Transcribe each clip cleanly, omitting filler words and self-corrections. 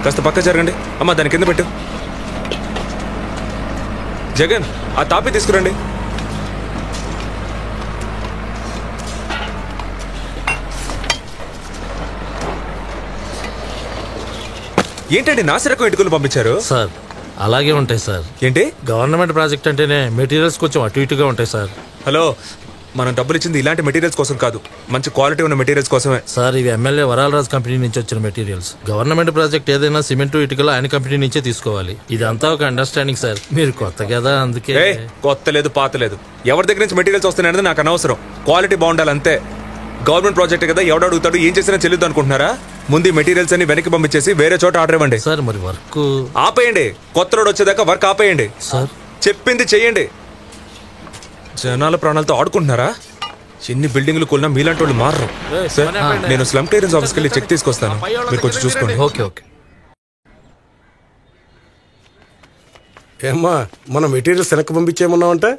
కాస్త పక్క జరగండి. అమ్మా దాని కింద పెట్టు. జగన్ ఆ తాపి తీసుకురండి. ఏంటండి నాసిరకం ఇటుకలు పంపించారు? సార్ అలాగే ఉంటాయి సార్. ఏంటి గవర్నమెంట్ ప్రాజెక్ట్ అంటేనే మెటీరియల్స్ కొంచెం అటు ఇటుగా ఉంటాయి సార్. హలో, మనం డబ్బులు ఇచ్చింది ఇలాంటి మెటీరియల్స్ కోసం కాదు, మంచి క్వాలిటీ ఉన్న మెటీరియల్స్ కోసమే. సార్ ఇవి ఎమ్మెల్యే వరాలరాజ్ కంపెనీ నుంచి వచ్చిన మెటీరియల్స్. గవర్నమెంట్ ప్రాజెక్ట్ ఏదైనా సిమెంట్ ఇటుకలు ఆయన కంపెనీ నుంచే తీసుకోవాలి. ఇదంతా ఒక అండర్స్టాండింగ్ సార్. మీరు కొత్త కదా, అందుకే. కొత్త లేదు పాత లేదు, ఎవరి దగ్గర నుంచి మెటీరియల్స్ వస్తున్నాయనేది నాకు అనవసరం. క్వాలిటీ బాగుండాలి అంతే. గవర్నమెంట్ ప్రాజెక్ట్ కదా, ఎవడు అడుగుతాడు ఏం చేసినా చెల్లుద్దు అనుకుంటున్నారా? ముందు మెటీరియల్స్ అన్ని వెనక్కి పంపించేసి వేరే చోట ఆర్డర్ ఇవ్వండి. సార్ మరి వర్క్ ఆపేయండి. కొత్త రోడ్ వచ్చేదాకా వర్క్ ఆపేయండి. సార్ చెప్పింది చెయ్యండి. జనాల ప్రాణాలతో ఆడుకుంటున్నారా? ఎన్ని బిల్డింగ్లు కొన్నా మీలాంటి వాళ్ళు మారరు. సార్ నేను స్లమ్ క్లియరెన్స్ ఆఫీస్కి వెళ్ళి చెక్ తీసుకొస్తాను, మీరు కొంచెం చూసుకోండి. Okay okay. ఏమ్మా మన మెటీరియల్స్ వెనక్కి పంపించేయమన్నావంటే?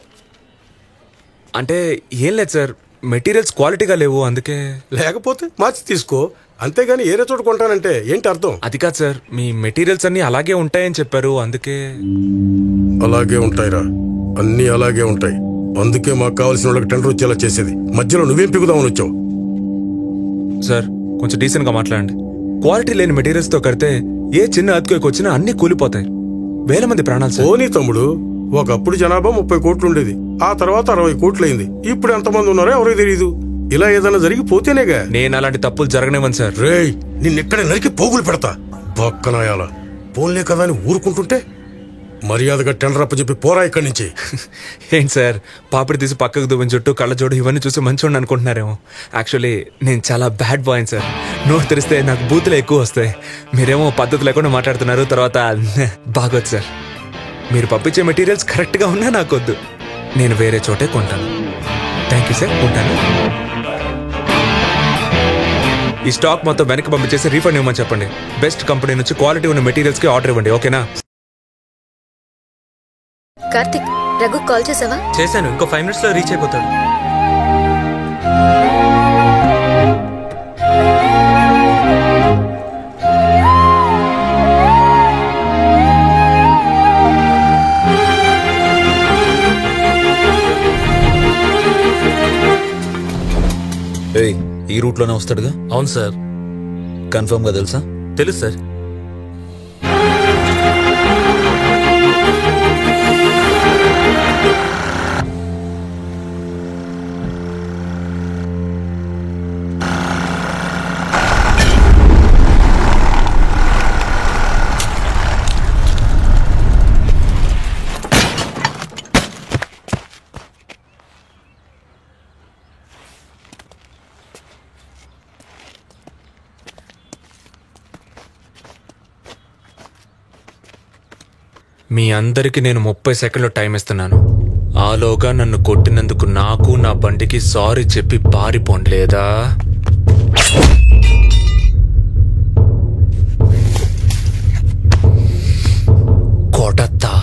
అంటే ఏం లేదు సార్, మెటీరియల్స్ క్వాలిటీగా లేవు అందుకే. లేకపోతే మార్చి తీసుకో, అంతేగాని ఏరే చోట కొంటానంటే ఏంటి అర్థం? అది కాదు సార్, మీ మెటీరియల్స్ అన్ని అలాగే ఉంటాయని చెప్పారు అందుకే. అలాగే ఉంటాయిరా, అన్నీ అలాగే ఉంటాయి. అందుకే మాకు కావాల్సిన వాళ్ళకి టెండర్ వచ్చేలా చేసేది. మధ్యలో నువ్వేం పిగుదామని వచ్చావు? సార్ కొంచెం డీసెంట్ గా మాట్లాడండి. క్వాలిటీ లేని మెటీరియల్స్ తో కడితే ఏ చిన్న అతుకు వచ్చినా అన్ని కూలిపోతాయి. వేల మంది ప్రాణాలు సార్. ఓనీ తమ్ముడు, ఒకప్పుడు జనాభా 30 కోట్లు ఉండేది, ఆ తర్వాత 60 కోట్లు అయింది. ఇప్పుడు ఎంతమంది ఉన్నారో ఎవరికి తెలియదు. ఇలా ఏదైనా జరిగిపోతేనేగా. నేను అలాంటి తప్పులు జరగనివ్వను సార్. రేయ్, నిన్నెక్కడ నరికి పోగులు పెడతా బక్కనాయాల. పోన్లే కదా అని ఊరుకుంటుంటే మర్యాదగా టెండర్ అప్పచెప్పి పోరా ఇక్కడి నుంచి. ఏంటి సార్, పాపిడి తీసి పక్కకు దువ్వని చుట్టూ కళ్ళజోడు ఇవన్నీ చూసి మంచిగా అనుకుంటున్నారేమో. యాక్చువల్లీ నేను చాలా బ్యాడ్ బాయ్ సార్. నోట్ తెరిస్తే నాకు బూతులు ఎక్కువ వస్తాయి. మీరేమో పద్ధతి లేకుండా మాట్లాడుతున్నారు, తర్వాత బాగోదు సార్. మీరు పంపించే మెటీరియల్స్ కరెక్ట్గా ఉన్నా నాకొద్దు, నేను వేరే చోటే కొంటాను. థ్యాంక్ యూ సార్, ఉంటాను. ఈ స్టాక్ మొత్తం వెనక్కి పంపించేసి రీఫండ్ ఇవ్వమని చెప్పండి. బెస్ట్ కంపెనీ నుంచి క్వాలిటీ ఉన్న మెటీరియల్స్కి ఆర్డర్ ఇవ్వండి, ఓకేనా? కార్తిక్, రఘు కాల్ చేసావా? చేశాను, ఇంకో 5 minutes లో రీచ్ అయిపోతాడు. ఈ రూట్ లోనే వస్తాడుగా? అవును సార్. కన్ఫర్మ్ గా తెలుసా? తెలుసు సార్. మీ అందరికి నేను 30 సెకండ్లు టైం ఇస్తున్నాను. ఆలోగా నన్ను కొట్టినందుకు నాకు నా బండికి సారీ చెప్పి పారిపోండి, లేదా కొడతా.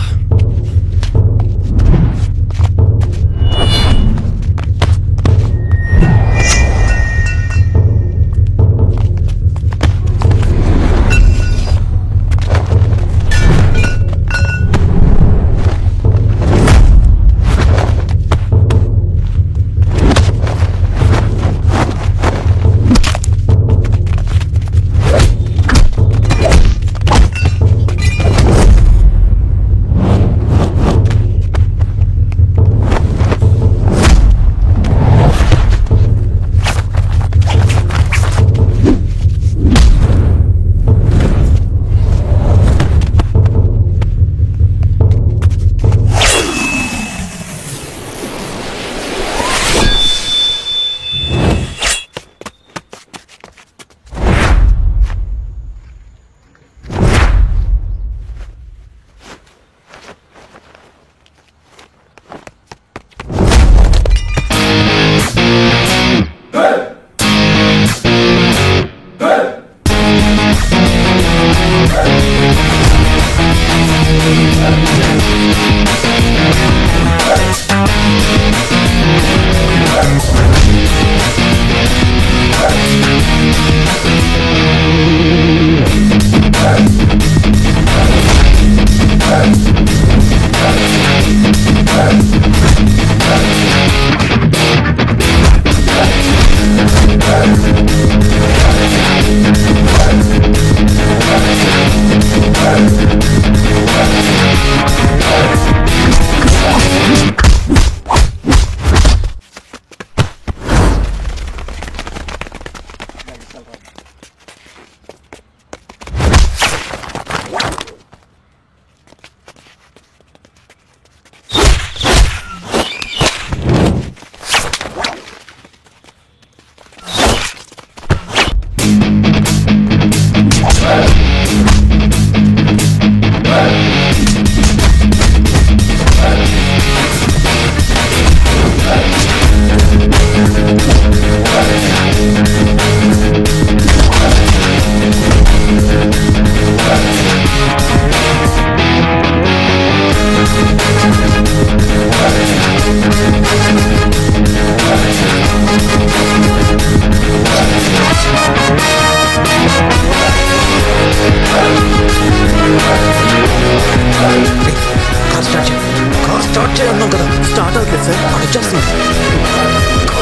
స్టార్ట్ అవుతుంది సార్.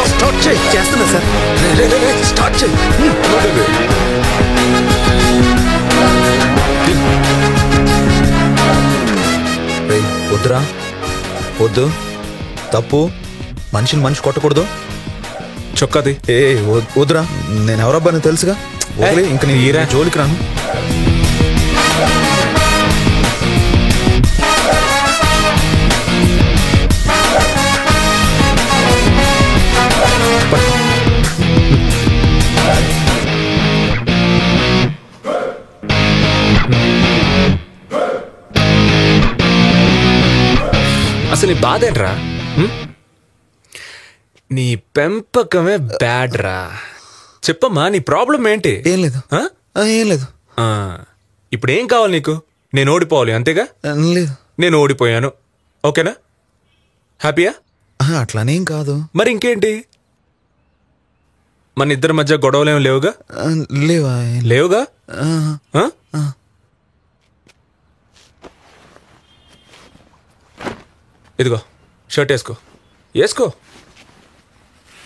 స్టార్ట్ చేయి. చేస్తున్నా సార్. స్టార్ట్ చేయి. రేయ్, వద్దురా వద్దు, తప్పు. మనిషిని మనిషి కొట్టకూడదు. చొక్కాది. ఏ వద్దురా, నేను ఎవరబ్బాని తెలుసుగా. వదిలే, ఇంక నేను ఈరా. జోలికి రాను. అసలు నీ బాధ ఏంట్రా? నీ పెంపకమే బ్యాడ్ రా. చెప్పమ్మా, నీ ప్రాబ్లం ఏంటి? ఏం లేదు, ఆ? ఏం లేదు. ఆ, ఇప్పుడు ఏం కావాలి నీకు? నేను ఓడిపోవాలి అంతేగా? లేదు, నేను ఓడిపోయాను, ఓకేనా? హ్యాపీయా? అట్లానేం కాదు. మరి ఇంకేంటి? మన ఇద్దరి మధ్య గొడవలేం లేవుగా? లేవా? లేవుగా? ఆ? ఇదిగో షర్ట్ వేసుకో. వేసుకో.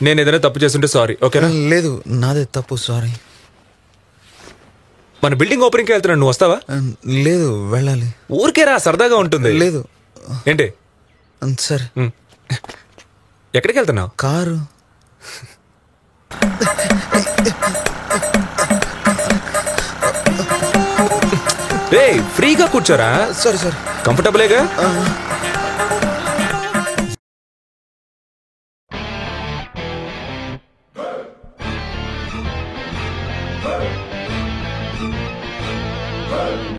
నేను ఏదైనా తప్పు చేస్తుంటే సారీ, ఓకేనా? లేదు, నాదే తప్పు, సారీ. మన బిల్డింగ్ ఓపెనింగ్కి వెళ్తున్నాను, నువ్వు వస్తావా? లేదు, వెళ్ళాలి. ఊరికే రా, సరదాగా ఉంటుంది. లేదు. ఏంటి? సరే. ఎక్కడికి వెళ్తున్నావు? కారు. రే, ఫ్రీగా కూర్చోరా. సరే సరే. కంఫర్టబుల్గా.